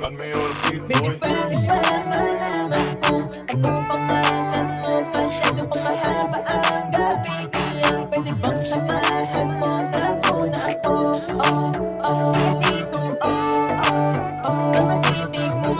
And me all beat Baby, boy. pwede ba malaman kung anong pangalan mo? Masyado pang mahaba ang gabi, kaya pwede bang samahan mo na muna ako? Oh, oh, dito, kapatibig mo,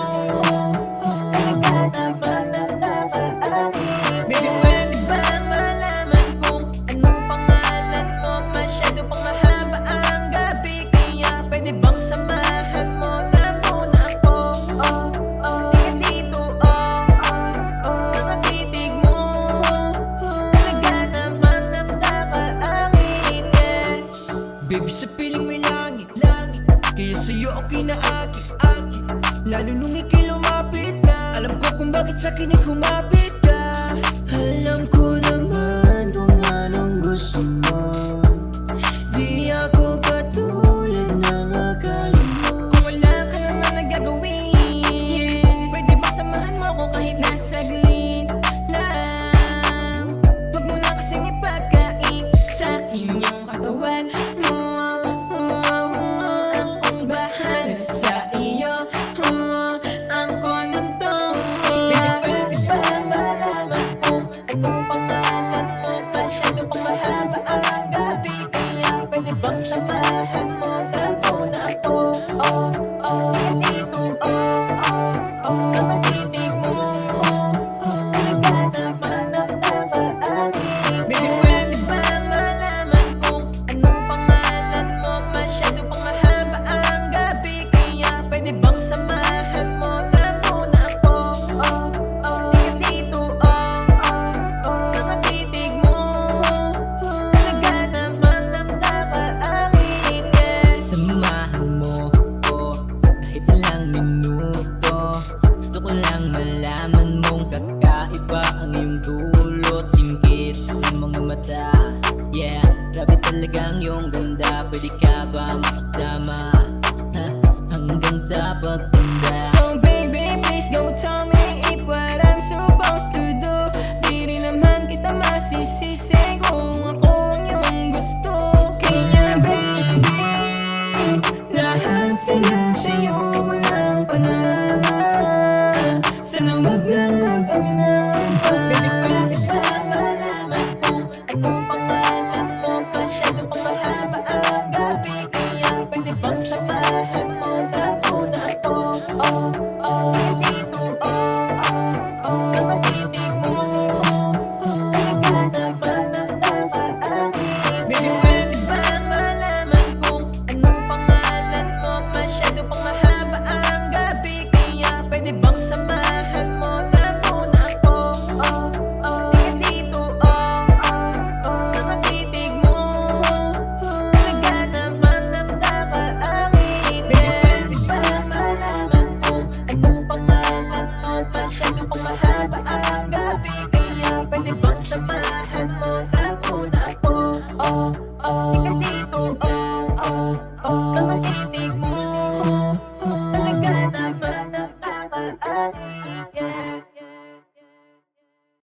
talaga naman ang nakaanin. Baby, pwede ba malaman kung anong pangalan mo? Masyado pang mahaba ang gabi, kaya pwede bang samahan mo na muna ako? Oh, tika dito, kapatibig mo, talaga naman ang nakaanin. Baby, sa piling may langit, kaya sa'yo ako kinaakit. Lalo nung ika'y lumapit na, alam ko kung bakit sa'kin ay kumapit ka. Alam ko naman kung anong gusto mo. Di ako katulad ng akala mo. Kung wala ka naman nagagawin, pwede bang samahan mo ko kahit na saglit lang? Huwag mo na kasing ipagkain sa'kin yung katawan mo. Akong bahala sa iyo, ang kononto. Pwede ba malaman kung anong pangalan mo? Masyado pang mahaba ang gabi, kaya pwede bang samahan mo na muna ako? Dito, kapatibig mo, talaga naman ang nakaanin. Baby, pwede ba malaman kung anong pangalan mo? Masyado pang mahaba ang gabi, kaya pwede bang samahan mo na muna ako? Dito, kapatibig mo, talaga naman ang nakaanin. Samahan mo ko kahit ilang minuto. Gusto ko lang malaman mong kakaiba ang iyong dulot. Singkit ng mga mata, yeah, grabe talagang iyong ganda. Pwede ka ba makasama hanggang sa pagtanda? So baby, please go tell me if what I'm supposed to do. Di rin naman kita masisisi kung ako ang iyong gusto. Kaya baby, lahat sila sa'yo walang panama. Sana wag lang mag-aminan pa. Baby, pwede ba malaman kung anong pangalan mo? Masyado pang mahaba ang gabi, kaya pwede bang samahan mo na muna ako? Dito, kapatibig mo, talaga naman ang nakaanin. Baby, pwede ba malaman kung anong pangalan mo? Masyado pang mahaba ang gabi, kaya pwede bang samahan mo na muna ako? Tika dito, kapatibig mo, talaga naman ang nakaanin. Baby, pwede ba malaman kung anong pangalan mo? Masyado pang mahaba ang gabi, kaya pwede bang samahan